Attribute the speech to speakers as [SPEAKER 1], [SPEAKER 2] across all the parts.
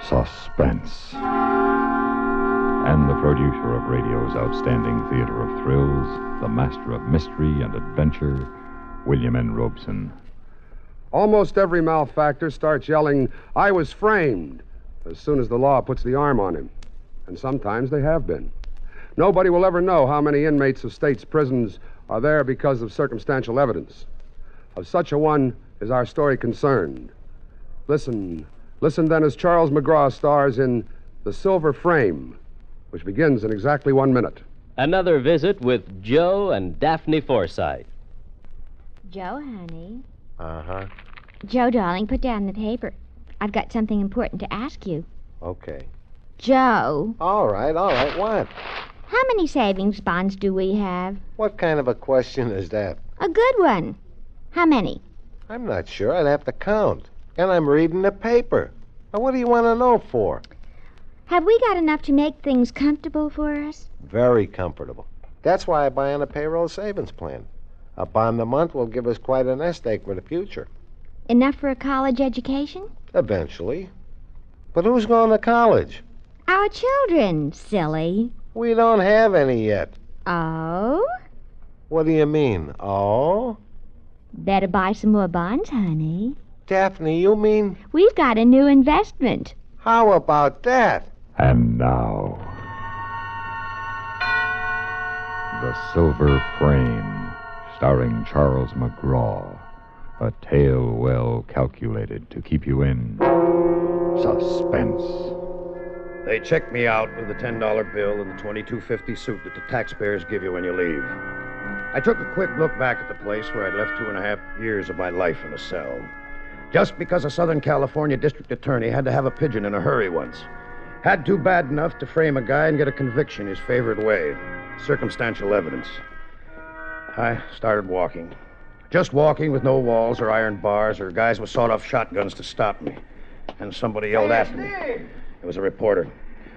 [SPEAKER 1] Suspense. And the producer of radio's outstanding theater of thrills, the master of mystery and adventure, William N. Robeson.
[SPEAKER 2] Almost every malefactor starts yelling, "I was framed," as soon as the law puts the arm on him. And sometimes they have been. Nobody will ever know how many inmates of state's prisons are there because of circumstantial evidence. Of such a one is our story concerned. Listen then as Charles McGraw stars in The Silver Frame, which begins in exactly 1 minute.
[SPEAKER 3] Another visit with Joe and Daphne Forsythe.
[SPEAKER 4] Joe, honey.
[SPEAKER 5] Uh-huh.
[SPEAKER 4] Joe, darling, put down the paper. I've got something important to ask you.
[SPEAKER 5] Okay.
[SPEAKER 4] Joe.
[SPEAKER 5] All right. What?
[SPEAKER 4] How many savings bonds do we have?
[SPEAKER 5] What kind of a question is that?
[SPEAKER 4] A good one. How many?
[SPEAKER 5] I'm not sure. I'd have to count. And I'm reading the paper. Now, what do you want to know for?
[SPEAKER 4] Have we got enough to make things comfortable for us?
[SPEAKER 5] Very comfortable. That's why I buy on a payroll savings plan. A bond a month will give us quite a nest egg for the future.
[SPEAKER 4] Enough for a college education?
[SPEAKER 5] Eventually. But who's going to college?
[SPEAKER 4] Our children, silly.
[SPEAKER 5] We don't have any yet.
[SPEAKER 4] Oh?
[SPEAKER 5] What do you mean, oh?
[SPEAKER 4] Better buy some more bonds, honey.
[SPEAKER 5] Daphne, you mean...
[SPEAKER 4] We've got a new investment.
[SPEAKER 5] How about that?
[SPEAKER 1] And now, The Silver Frame, starring Charles McGraw. A tale well calculated to keep you in suspense.
[SPEAKER 6] They checked me out with the $10 bill and the $22.50 suit that the taxpayers give you when you leave. I took a quick look back at the place where I'd left 2.5 years of my life in a cell. Just because a Southern California district attorney had to have a pigeon in a hurry once. Had to bad enough to frame a guy and get a conviction his favorite way. Circumstantial evidence. I started walking. Just walking with no walls or iron bars or guys with sawed-off shotguns to stop me. And somebody yelled after me. It was a reporter.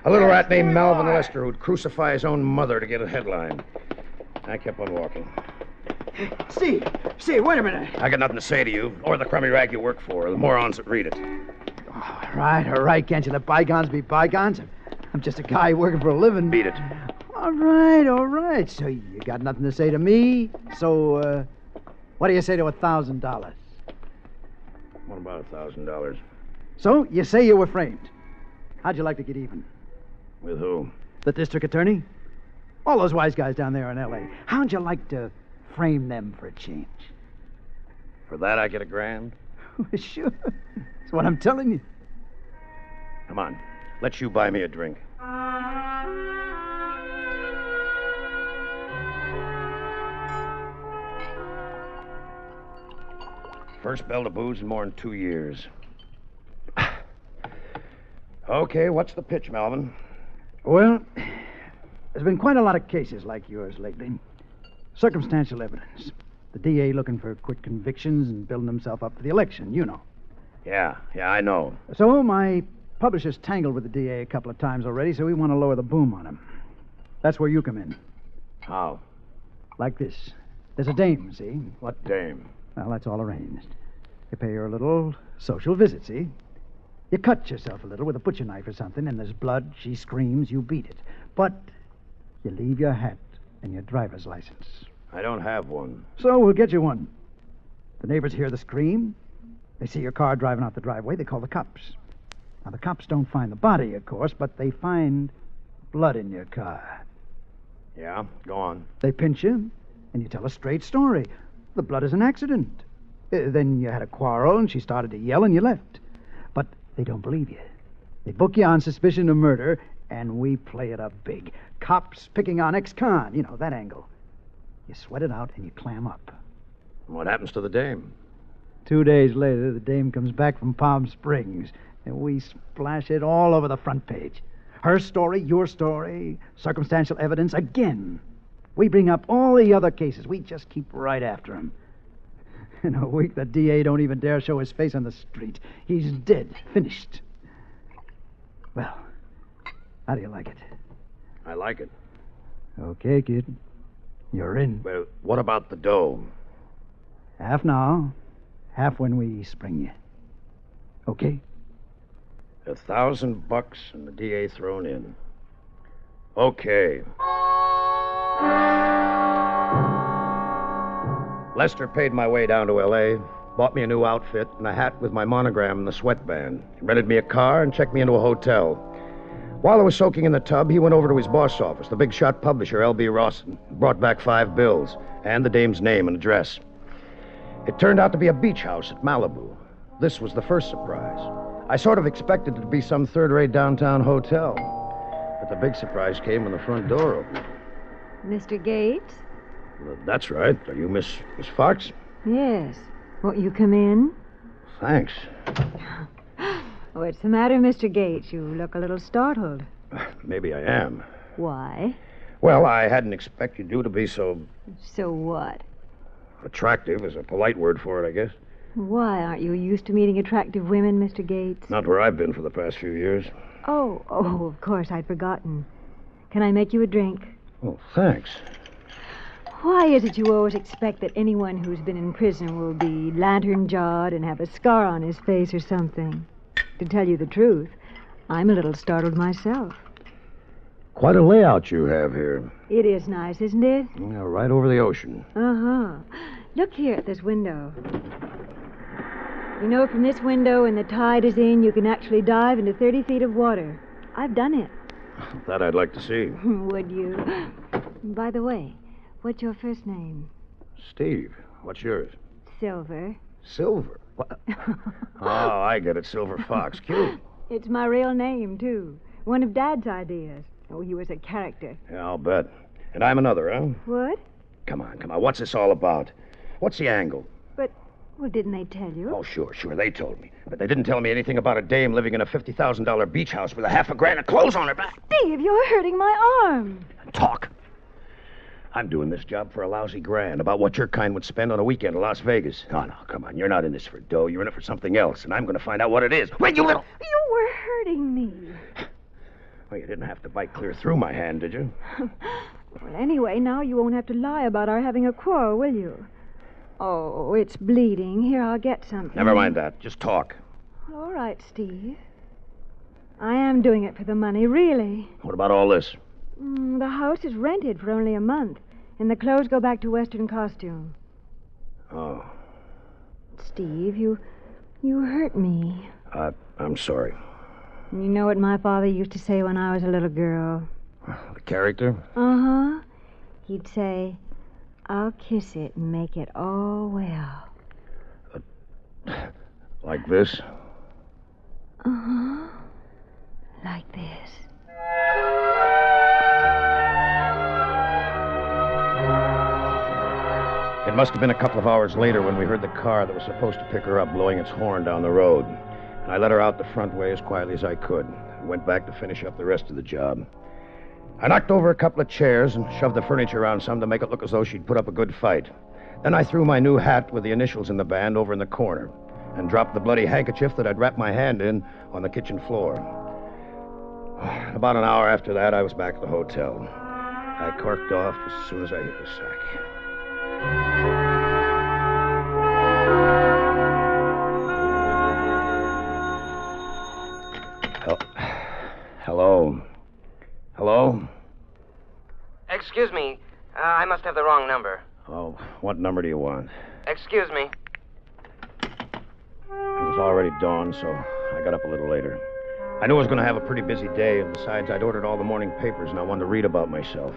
[SPEAKER 6] A little rat named Melvin Lester who'd crucify his own mother to get a headline. I kept on walking.
[SPEAKER 7] Steve, wait a minute.
[SPEAKER 6] I got nothing to say to you, or the crummy rag you work for, or the morons that read it.
[SPEAKER 7] All right. Can't you let bygones be bygones? I'm just a guy working for a living.
[SPEAKER 6] Beat it.
[SPEAKER 7] All right. So you got nothing to say to me? So, what do you say to $1,000?
[SPEAKER 6] What about $1,000?
[SPEAKER 7] So, you say you were framed. How'd you like to get even?
[SPEAKER 6] With who?
[SPEAKER 7] The district attorney? All those wise guys down there in L.A. How'd you like to frame them for a change?
[SPEAKER 6] For that I get $1,000?
[SPEAKER 7] Sure. That's what I'm telling you.
[SPEAKER 6] Come on. Let you buy me a drink. First bell to booze in more than 2 years. Okay, what's the pitch, Melvin?
[SPEAKER 7] Well, there's been quite a lot of cases like yours lately. Circumstantial evidence. The DA looking for quick convictions and building himself up for the election, you know.
[SPEAKER 6] Yeah, I know.
[SPEAKER 7] So my publisher's tangled with the DA a couple of times already, so we want to lower the boom on him. That's where you come in.
[SPEAKER 6] How?
[SPEAKER 7] Like this. There's a dame, see?
[SPEAKER 6] What dame?
[SPEAKER 7] Well, that's all arranged. You pay her a little social visit, see? You cut yourself a little with a butcher knife or something, and there's blood, she screams, you beat it. But you leave your hat and your driver's license.
[SPEAKER 6] I don't have one.
[SPEAKER 7] So we'll get you one. The neighbors hear the scream. They see your car driving out the driveway. They call the cops. Now, the cops don't find the body, of course, but they find blood in your car.
[SPEAKER 6] Yeah, go on.
[SPEAKER 7] They pinch you, and you tell a straight story. The blood is an accident. Then you had a quarrel, and she started to yell, and you left. But they don't believe you. They book you on suspicion of murder, and we play it up big. Cops picking on ex-con, you know, that angle. You sweat it out, and you clam up.
[SPEAKER 6] What happens to the dame?
[SPEAKER 7] 2 days later, the dame comes back from Palm Springs, and we splash it all over the front page. Her story, your story, circumstantial evidence, again. We bring up all the other cases. We just keep right after them. In a week, the DA don't even dare show his face on the street. He's dead. Finished. Well, how do you like it?
[SPEAKER 6] I like it.
[SPEAKER 7] Okay, kid. You're in.
[SPEAKER 6] Well, what about the dough?
[SPEAKER 7] Half now, half when we spring you. Okay?
[SPEAKER 6] $1,000 and the DA thrown in. Okay. Lester paid my way down to L.A., bought me a new outfit and a hat with my monogram and the sweatband. He rented me a car and checked me into a hotel. While I was soaking in the tub, he went over to his boss office, the big shot publisher, L.B. Rawson, and brought back 5 bills and the dame's name and address. It turned out to be a beach house at Malibu. This was the first surprise. I sort of expected it to be some third-rate downtown hotel. But the big surprise came when the front door opened.
[SPEAKER 8] Mr. Gates?
[SPEAKER 6] Well, that's right. Are you Miss Fox?
[SPEAKER 8] Yes. Won't you come in?
[SPEAKER 6] Thanks.
[SPEAKER 8] What's the matter, Mr. Gates? You look a little startled.
[SPEAKER 6] Maybe I am.
[SPEAKER 8] Why?
[SPEAKER 6] Well, I hadn't expected you to be so
[SPEAKER 8] So what?
[SPEAKER 6] attractive is a polite word for it, I guess.
[SPEAKER 8] Why, aren't you used to meeting attractive women, Mr. Gates?
[SPEAKER 6] Not where I've been for the past few years.
[SPEAKER 8] Oh, of course, I'd forgotten. Can I make you a drink?
[SPEAKER 6] Oh, thanks.
[SPEAKER 8] Why is it you always expect that anyone who's been in prison will be lantern-jawed and have a scar on his face or something? To tell you the truth, I'm a little startled myself.
[SPEAKER 6] Quite a layout you have here.
[SPEAKER 8] It is nice, isn't it?
[SPEAKER 6] Yeah, right over the ocean.
[SPEAKER 8] Uh-huh. Look here at this window. You know, from this window, when the tide is in, you can actually dive into 30 feet of water. I've done it.
[SPEAKER 6] That I'd like to see.
[SPEAKER 8] Would you? By the way, what's your first name?
[SPEAKER 6] Steve, what's yours?
[SPEAKER 8] Silver.
[SPEAKER 6] Silver? What? Oh, I get it. Silver Fox. Cute.
[SPEAKER 8] It's my real name, too. One of Dad's ideas. Oh, he was a character.
[SPEAKER 6] Yeah, I'll bet. And I'm another, huh?
[SPEAKER 8] What?
[SPEAKER 6] Come on. What's this all about? What's the angle?
[SPEAKER 8] Well, didn't they tell you?
[SPEAKER 6] Oh, sure. They told me. But they didn't tell me anything about a dame living in a $50,000 beach house with $500,000 of clothes on her back.
[SPEAKER 8] Steve, you're hurting my arm.
[SPEAKER 6] Talk. I'm doing this job for a lousy grand, about what your kind would spend on a weekend in Las Vegas. Oh, no, come on. You're not in this for dough. You're in it for something else, and I'm going to find out what it is. Wait, you little...
[SPEAKER 8] You were hurting me.
[SPEAKER 6] Well, you didn't have to bite clear through my hand, did you?
[SPEAKER 8] Well, anyway, now you won't have to lie about our having a quarrel, will you? Oh, it's bleeding. Here, I'll get something.
[SPEAKER 6] Never mind that. Just talk.
[SPEAKER 8] All right, Steve. I am doing it for the money, really.
[SPEAKER 6] What about all this?
[SPEAKER 8] The house is rented for only a month, and the clothes go back to Western Costume.
[SPEAKER 6] Oh.
[SPEAKER 8] Steve, you hurt me.
[SPEAKER 6] I'm sorry.
[SPEAKER 8] You know what my father used to say when I was a little girl?
[SPEAKER 6] The character?
[SPEAKER 8] Uh-huh. He'd say, I'll kiss it and make it all well.
[SPEAKER 6] Like this?
[SPEAKER 8] Uh-huh. Like this.
[SPEAKER 6] It must have been a couple of hours later when we heard the car that was supposed to pick her up blowing its horn down the road. And I let her out the front way as quietly as I could and went back to finish up the rest of the job. I knocked over a couple of chairs and shoved the furniture around some to make it look as though she'd put up a good fight. Then I threw my new hat with the initials in the band over in the corner and dropped the bloody handkerchief that I'd wrapped my hand in on the kitchen floor. About an hour after that, I was back at the hotel. I corked off as soon as I hit the sack. Hello? Hello?
[SPEAKER 9] Excuse me. I must have the wrong number.
[SPEAKER 6] Oh, what number do you want?
[SPEAKER 9] Excuse me.
[SPEAKER 6] It was already dawn, so I got up a little later. I knew I was going to have a pretty busy day, and besides, I'd ordered all the morning papers, and I wanted to read about myself.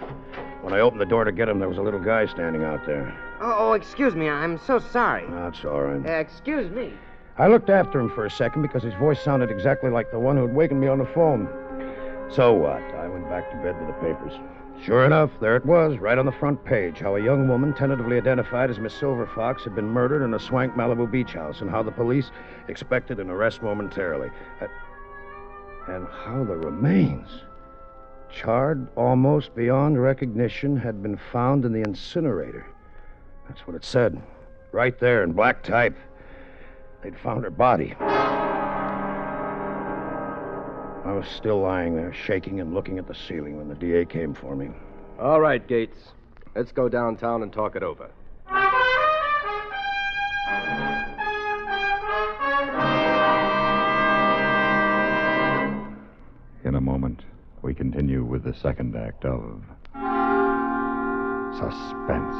[SPEAKER 6] When I opened the door to get them, there was a little guy standing out there.
[SPEAKER 9] Oh, excuse me. I'm so sorry.
[SPEAKER 6] That's all right.
[SPEAKER 9] Excuse me.
[SPEAKER 6] I looked after him for a second because his voice sounded exactly like the one who'd wakened me on the phone. So what? I went back to bed with the papers. Sure enough, there it was, right on the front page, how a young woman tentatively identified as Miss Silver Fox had been murdered in a swank Malibu beach house, and how the police expected an arrest momentarily. And how the remains, charred almost beyond recognition, had been found in the incinerator. That's what it said, right there in black type. They'd found her body. I was still lying there, shaking and looking at the ceiling when the DA came for me.
[SPEAKER 10] All right, Gates. Let's go downtown and talk it over.
[SPEAKER 1] we continue with the second act of Suspense.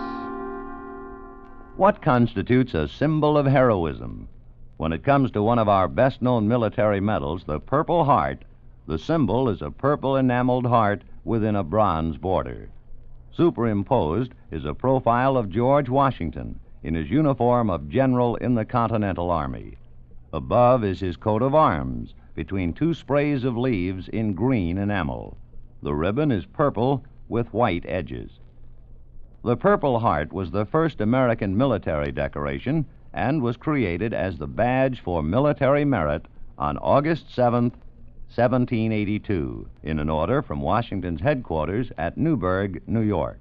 [SPEAKER 11] What constitutes a symbol of heroism? When it comes to one of our best-known military medals, the Purple Heart, the symbol is a purple enameled heart within a bronze border. Superimposed is a profile of George Washington in his uniform of general in the Continental Army. Above is his coat of arms, between two sprays of leaves in green enamel. The ribbon is purple with white edges. The Purple Heart was the first American military decoration and was created as the badge for military merit on August 7th, 1782, in an order from Washington's headquarters at Newburgh, New York.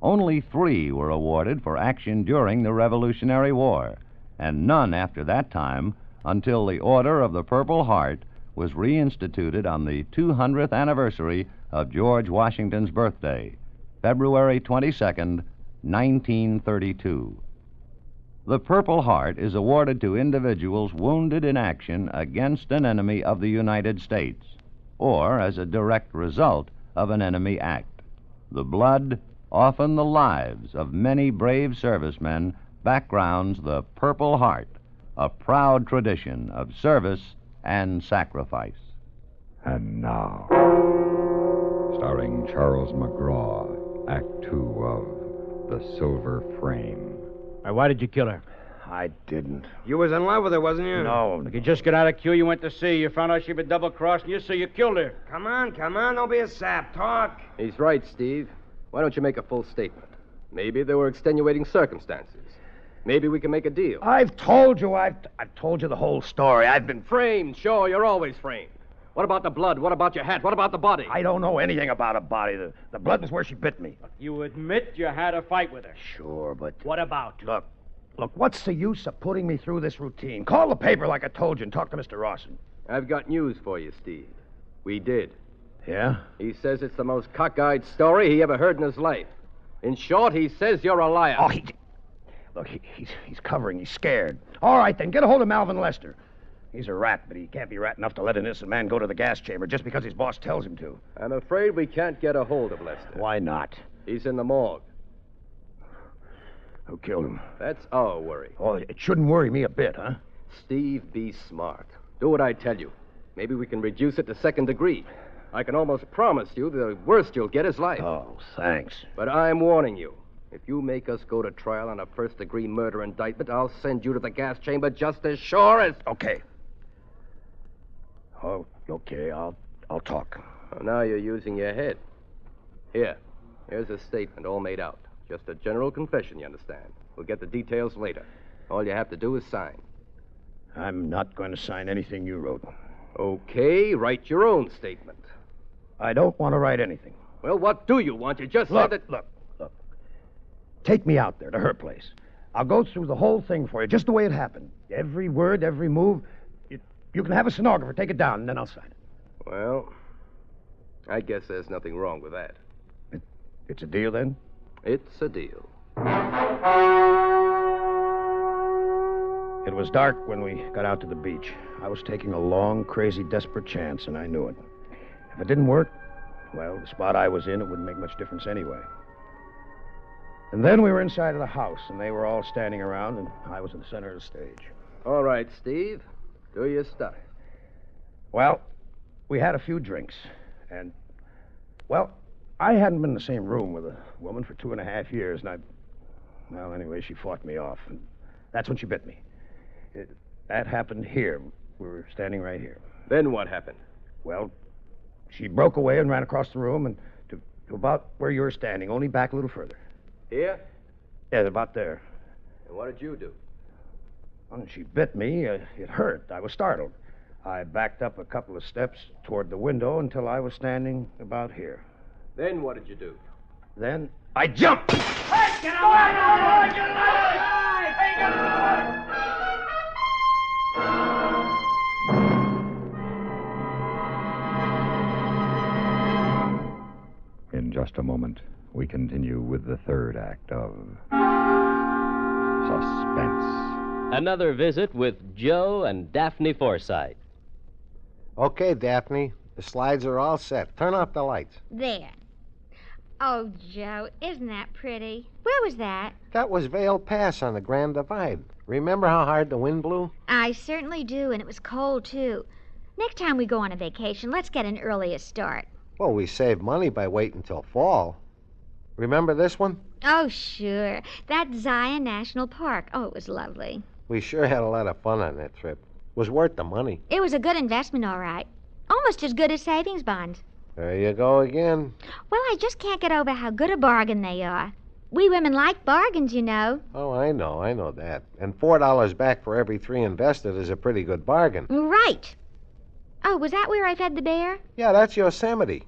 [SPEAKER 11] Only 3 were awarded for action during the Revolutionary War, and none after that time until the Order of the Purple Heart was reinstituted on the 200th anniversary of George Washington's birthday, February 22nd, 1932. The Purple Heart is awarded to individuals wounded in action against an enemy of the United States, or as a direct result of an enemy act. The blood, often the lives, of many brave servicemen backgrounds the Purple Heart, a proud tradition of service and sacrifice.
[SPEAKER 1] And now, starring Charles McGraw, Act 2 of The Silver Frame.
[SPEAKER 12] Why did you kill her?
[SPEAKER 6] I didn't.
[SPEAKER 9] You was in love with her, wasn't you?
[SPEAKER 6] No.
[SPEAKER 12] You just got out of queue, you went to see. You found out she'd been double-crossing you, so you killed her.
[SPEAKER 9] Come on, don't be a sap. Talk.
[SPEAKER 10] He's right, Steve. Why don't you make a full statement? Maybe there were extenuating circumstances. Maybe we can make a deal.
[SPEAKER 6] I've told you the whole story. I've been...
[SPEAKER 10] Framed, sure, you're always framed. What about the blood? What about your hat? What about the body?
[SPEAKER 6] I don't know anything about a body. The blood was where she bit me.
[SPEAKER 12] You admit you had a fight with her.
[SPEAKER 6] Sure, but...
[SPEAKER 12] What about?
[SPEAKER 6] Look, what's the use of putting me through this routine? Call the paper like I told you and talk to Mr. Rawson.
[SPEAKER 10] I've got news for you, Steve. We did.
[SPEAKER 6] Yeah?
[SPEAKER 10] He says it's the most cockeyed story he ever heard in his life. In short, he says you're a liar.
[SPEAKER 6] Oh, he's covering. He's scared. All right, then, get a hold of Malvin Lester. He's a rat, but he can't be rat enough to let an innocent man go to the gas chamber just because his boss tells him to.
[SPEAKER 10] I'm afraid we can't get a hold of Lester.
[SPEAKER 6] Why not?
[SPEAKER 10] He's in the morgue.
[SPEAKER 6] Who killed him?
[SPEAKER 10] That's our worry.
[SPEAKER 6] Oh, it shouldn't worry me a bit, huh?
[SPEAKER 10] Steve, be smart. Do what I tell you. Maybe we can reduce it to second degree. I can almost promise you the worst you'll get is life.
[SPEAKER 6] Oh, thanks.
[SPEAKER 10] But I'm warning you. If you make us go to trial on a first-degree murder indictment, I'll send you to the gas chamber just as sure as...
[SPEAKER 6] Okay. Oh, okay, I'll talk.
[SPEAKER 10] Well, now you're using your head. Here's a statement all made out. Just a general confession, you understand. We'll get the details later. All you have to do is sign.
[SPEAKER 6] I'm not going to sign anything you wrote.
[SPEAKER 10] Okay, write your own statement.
[SPEAKER 6] I don't want to write anything.
[SPEAKER 10] Well, what do you want? You just
[SPEAKER 6] Look,
[SPEAKER 10] said that...
[SPEAKER 6] Look. Take me out there to her place. I'll go through the whole thing for you, just the way it happened. Every word, every move. You can have a stenographer take it down, and then I'll sign it.
[SPEAKER 10] Well, I guess there's nothing wrong with that.
[SPEAKER 6] It's a deal, then?
[SPEAKER 10] It's a deal.
[SPEAKER 6] It was dark when we got out to the beach. I was taking a long, crazy, desperate chance, and I knew it. If it didn't work, well, the spot I was in, it wouldn't make much difference anyway. And then we were inside of the house, and they were all standing around, and I was in the center of the stage.
[SPEAKER 10] All right, Steve. Do your stuff.
[SPEAKER 6] Well, we had a few drinks, and, well, I hadn't been in the same room with a woman for 2.5 years, and well, anyway, she fought me off, and that's when she bit me. That happened here. We were standing right here.
[SPEAKER 10] Then what happened?
[SPEAKER 6] Well, she broke away and ran across the room and to about where you were standing, only back a little further.
[SPEAKER 10] Here?
[SPEAKER 6] Yeah, about there.
[SPEAKER 10] And what did you do?
[SPEAKER 6] When she bit me, it hurt. I was startled. I backed up a couple of steps toward the window until I was standing about here.
[SPEAKER 10] Then what did you do?
[SPEAKER 6] Then I jumped!
[SPEAKER 9] Hey, get away! Get away! Hey, get away!
[SPEAKER 1] In just a moment, we continue with the third act of Suspense.
[SPEAKER 3] Another visit with Joe and Daphne Forsythe.
[SPEAKER 5] Okay, Daphne. The slides are all set. Turn off the lights.
[SPEAKER 4] There. Oh, Joe, isn't that pretty? Where was that?
[SPEAKER 5] That was Vale Pass on the Grand Divide. Remember how hard the wind blew?
[SPEAKER 4] I certainly do, and it was cold, too. Next time we go on a vacation, let's get an earlier start.
[SPEAKER 5] Well, we saved money by waiting till fall. Remember this one?
[SPEAKER 4] Oh, sure. That Zion National Park. Oh, it was lovely.
[SPEAKER 5] We sure had a lot of fun on that trip. It was worth the money.
[SPEAKER 4] It was a good investment, all right. Almost as good as savings bonds.
[SPEAKER 5] There you go again.
[SPEAKER 4] Well, I just can't get over how good a bargain they are. We women like bargains, you know.
[SPEAKER 5] Oh, I know that. And $4 back for every 3 invested is a pretty good bargain.
[SPEAKER 4] Right. Oh, was that where I fed the bear?
[SPEAKER 5] Yeah, that's Yosemite.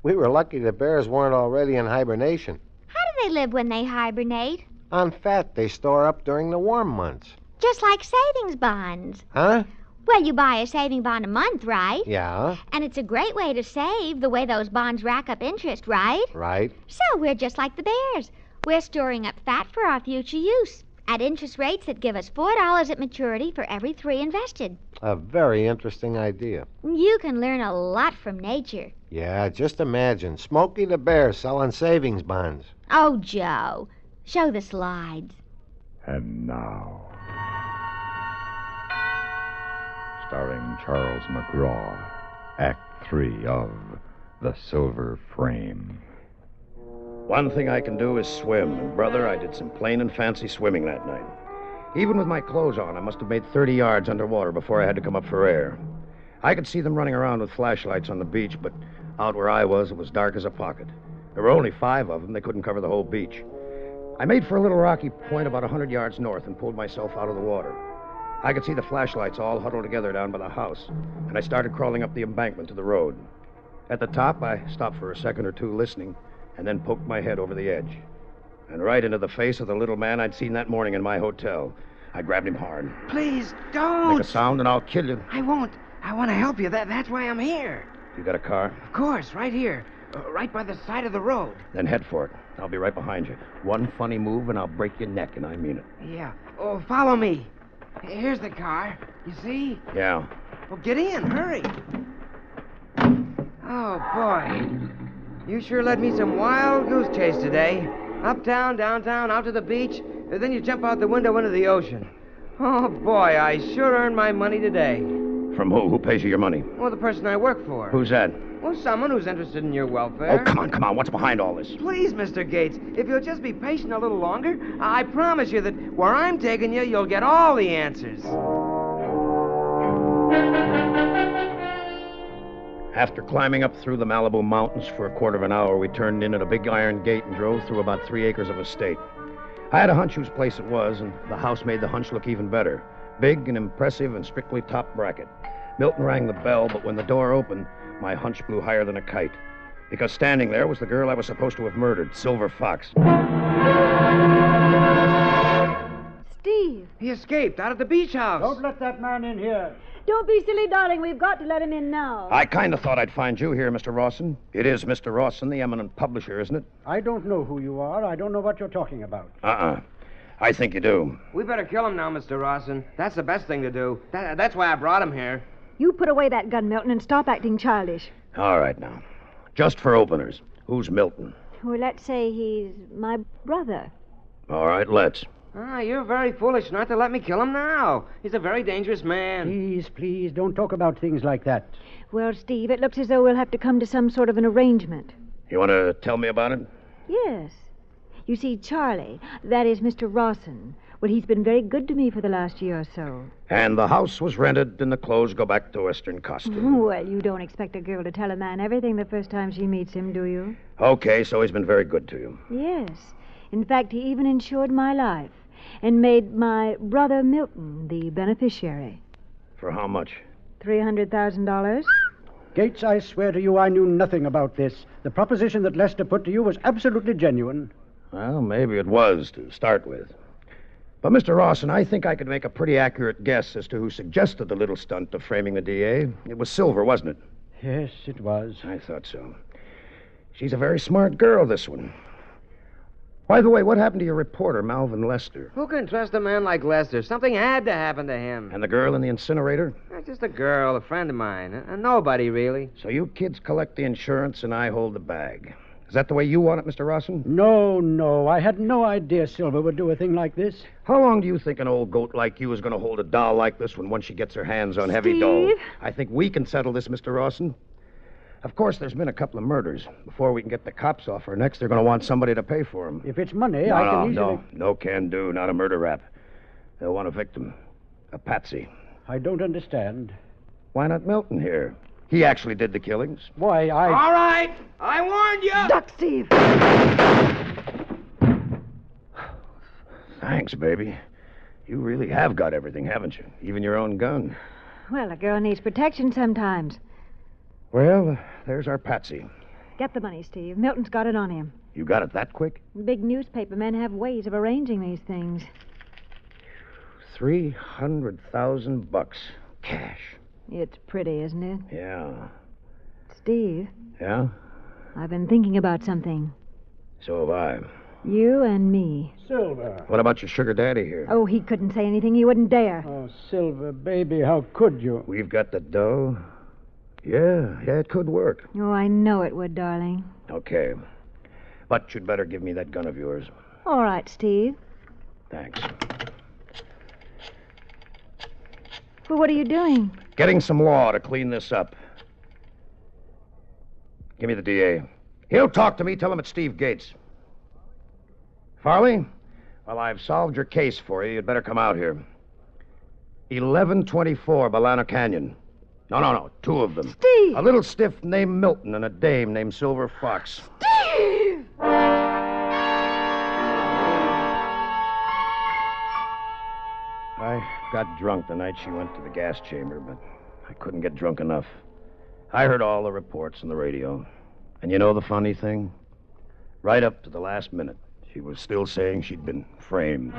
[SPEAKER 5] We were lucky the bears weren't already in hibernation.
[SPEAKER 4] How do they live when they hibernate?
[SPEAKER 5] On fat they store up during the warm months.
[SPEAKER 4] Just like savings bonds.
[SPEAKER 5] Huh?
[SPEAKER 4] Well, you buy a saving bond a month, right?
[SPEAKER 5] Yeah.
[SPEAKER 4] And it's a great way to save, the way those bonds rack up interest, right?
[SPEAKER 5] Right.
[SPEAKER 4] So we're just like the bears. We're storing up fat for our future use at interest rates that give us $4 at maturity for every 3 invested.
[SPEAKER 5] A very interesting idea.
[SPEAKER 4] You can learn a lot from nature.
[SPEAKER 5] Yeah, just imagine Smokey the Bear selling savings bonds.
[SPEAKER 4] Oh, Joe, show the slides.
[SPEAKER 1] And now, starring Charles McGraw, Act 3 of The Silver Frame.
[SPEAKER 6] One thing I can do is swim, and, brother, I did some plain and fancy swimming that night. Even with my clothes on, I must have made 30 yards underwater before I had to come up for air. I could see them running around with flashlights on the beach, but out where I was, it was dark as a pocket. There were only 5 of them. They couldn't cover the whole beach. I made for a little rocky point about 100 yards north and pulled myself out of the water. I could see the flashlights all huddled together down by the house, and I started crawling up the embankment to the road. At the top, I stopped for a second or two listening, and then poked my head over the edge. And right into the face of the little man I'd seen that morning in my hotel. I grabbed him hard.
[SPEAKER 13] Please, don't.
[SPEAKER 6] Make a sound and I'll kill you.
[SPEAKER 13] I won't. I want to help you. That's why I'm here.
[SPEAKER 6] You got a car?
[SPEAKER 13] Of course, right here. Right by the side of the road.
[SPEAKER 6] Then head for it. I'll be right behind you. One funny move and I'll break your neck, and I mean it.
[SPEAKER 13] Yeah. Oh, follow me. Here's the car. You see?
[SPEAKER 6] Yeah.
[SPEAKER 13] Well, get in. Hurry. Oh, boy. You sure led me some wild goose chase today. Uptown, downtown, out to the beach, and then you jump out the window into the ocean. Oh, boy, I sure earned my money today.
[SPEAKER 6] From who? Who pays you your money?
[SPEAKER 13] Well, the person I work for.
[SPEAKER 6] Who's that?
[SPEAKER 13] Well, someone who's interested in your welfare.
[SPEAKER 6] Oh, come on. What's behind all this?
[SPEAKER 13] Please, Mr. Gates, if you'll just be patient a little longer, I promise you that where I'm taking you, you'll get all the answers.
[SPEAKER 6] After climbing up through the Malibu Mountains for a quarter of an hour, we turned in at a big iron gate and drove through about 3 acres of estate. I had a hunch whose place it was, and the house made the hunch look even better. Big and impressive and strictly top bracket. Milton rang the bell, but when the door opened, my hunch blew higher than a kite. Because standing there was the girl I was supposed to have murdered, Silver Fox.
[SPEAKER 8] Steve.
[SPEAKER 13] He escaped out of the beach house.
[SPEAKER 7] Don't let that man in here.
[SPEAKER 8] Don't be silly, darling. We've got to let him in now.
[SPEAKER 6] I kind of thought I'd find you here, Mr. Rawson. It is Mr. Rawson, the eminent publisher, isn't it?
[SPEAKER 7] I don't know who you are. I don't know what you're talking about.
[SPEAKER 6] I think you do.
[SPEAKER 13] We better kill him now, Mr. Rawson. That's the best thing to do. That's why I brought him here.
[SPEAKER 8] You put away that gun, Milton, and stop acting childish.
[SPEAKER 6] All right, now. Just for openers, who's Milton?
[SPEAKER 8] Well, let's say he's my brother.
[SPEAKER 6] All right, let's.
[SPEAKER 13] You're very foolish not to let me kill him now. He's a very dangerous man.
[SPEAKER 7] Please, don't talk about things like that.
[SPEAKER 8] Well, Steve, it looks as though we'll have to come to some sort of an arrangement.
[SPEAKER 6] You want to tell me about it?
[SPEAKER 8] Yes. You see, Charlie, that is Mr. Rawson. Well, he's been very good to me for the last year or so.
[SPEAKER 6] And the house was rented and the clothes go back to Western costume.
[SPEAKER 8] Well, you don't expect a girl to tell a man everything the first time she meets him, do you?
[SPEAKER 6] Okay, so he's been very good to you.
[SPEAKER 8] Yes. In fact, he even insured my life and made my brother Milton the beneficiary.
[SPEAKER 6] For how much?
[SPEAKER 8] $300,000.
[SPEAKER 7] Gates, I swear to you I knew nothing about this. The proposition that Lester put to you was absolutely genuine.
[SPEAKER 6] Well, maybe it was to start with. But, Mr. Rawson, I think I could make a pretty accurate guess as to who suggested the little stunt of framing the DA. It was Silver, wasn't it?
[SPEAKER 7] Yes, it was.
[SPEAKER 6] I thought so. She's a very smart girl, this one. By the way, what happened to your reporter, Malvin Lester?
[SPEAKER 13] Who can trust a man like Lester? Something had to happen to him.
[SPEAKER 6] And the girl in the incinerator?
[SPEAKER 13] Just a girl, a friend of mine. Nobody, really.
[SPEAKER 6] So you kids collect the insurance and I hold the bag. Is that the way you want it, Mr. Rawson?
[SPEAKER 12] No. I had no idea Silver would do a thing like this.
[SPEAKER 6] How long do you think an old goat like you is going to hold a doll like this when once she gets her hands on heavy dough? I think we can settle this, Mr. Rawson. Of course, there's been a couple of murders. Before we can get the cops off her necks, they're going to want somebody to pay for them.
[SPEAKER 12] If it's money, I can easily...
[SPEAKER 6] No can do. Not a murder rap. They'll want a victim. A patsy.
[SPEAKER 12] I don't understand.
[SPEAKER 6] Why not Milton here? He actually did the killings.
[SPEAKER 12] Why,
[SPEAKER 13] All right! I warned you!
[SPEAKER 8] Duck, Steve!
[SPEAKER 6] Thanks, baby. You really have got everything, haven't you? Even your own gun.
[SPEAKER 8] Well, a girl needs protection sometimes.
[SPEAKER 6] Well, there's our patsy.
[SPEAKER 8] Get the money, Steve. Milton's got it on him.
[SPEAKER 6] You got it that quick?
[SPEAKER 8] Big newspaper men have ways of arranging these things.
[SPEAKER 6] $300,000 cash.
[SPEAKER 8] It's pretty, isn't it?
[SPEAKER 6] Yeah.
[SPEAKER 8] Steve,
[SPEAKER 6] Yeah?
[SPEAKER 8] I've been thinking about something.
[SPEAKER 6] So have I.
[SPEAKER 8] You and me.
[SPEAKER 12] Silver.
[SPEAKER 6] What about your sugar daddy here?
[SPEAKER 8] Oh, he couldn't say anything. He wouldn't dare.
[SPEAKER 12] Oh, Silver, baby, how could you?
[SPEAKER 6] We've got the dough. Yeah, it could work.
[SPEAKER 8] Oh, I know it would, darling.
[SPEAKER 6] Okay. But you'd better give me that gun of yours.
[SPEAKER 8] All right, Steve.
[SPEAKER 6] Thanks.
[SPEAKER 8] Well, what are you doing?
[SPEAKER 6] Getting some law to clean this up. Give me the DA. He'll talk to me. Tell him it's Steve Gates. Farley? Well, I've solved your case for you. You'd better come out here. 1124 Balano Canyon. No. Two of them.
[SPEAKER 8] Steve!
[SPEAKER 6] A little stiff named Milton and a dame named Silver Fox.
[SPEAKER 8] Steve!
[SPEAKER 6] I got drunk the night she went to the gas chamber, but I couldn't get drunk enough. I heard all the reports on the radio. And you know the funny thing? Right up to the last minute, she was still saying she'd been framed.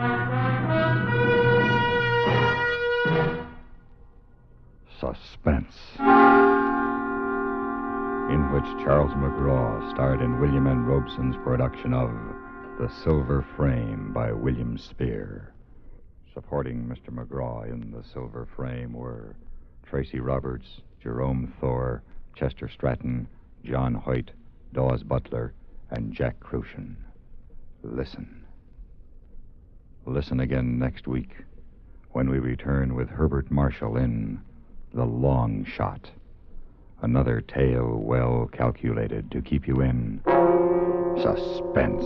[SPEAKER 1] Suspense, in which Charles McGraw starred in William N. Robeson's production of The Silver Frame by William Spear. Supporting Mr. McGraw in The Silver Frame were Tracy Roberts, Jerome Thor, Chester Stratton, John Hoyt, Dawes Butler, and Jack Crucian. Listen. Listen again next week when we return with Herbert Marshall in The Long Shot. Another tale well calculated to keep you in suspense.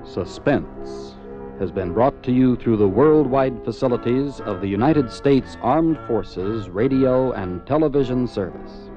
[SPEAKER 14] Suspense has been brought to you through the worldwide facilities of the United States Armed Forces Radio and Television Service.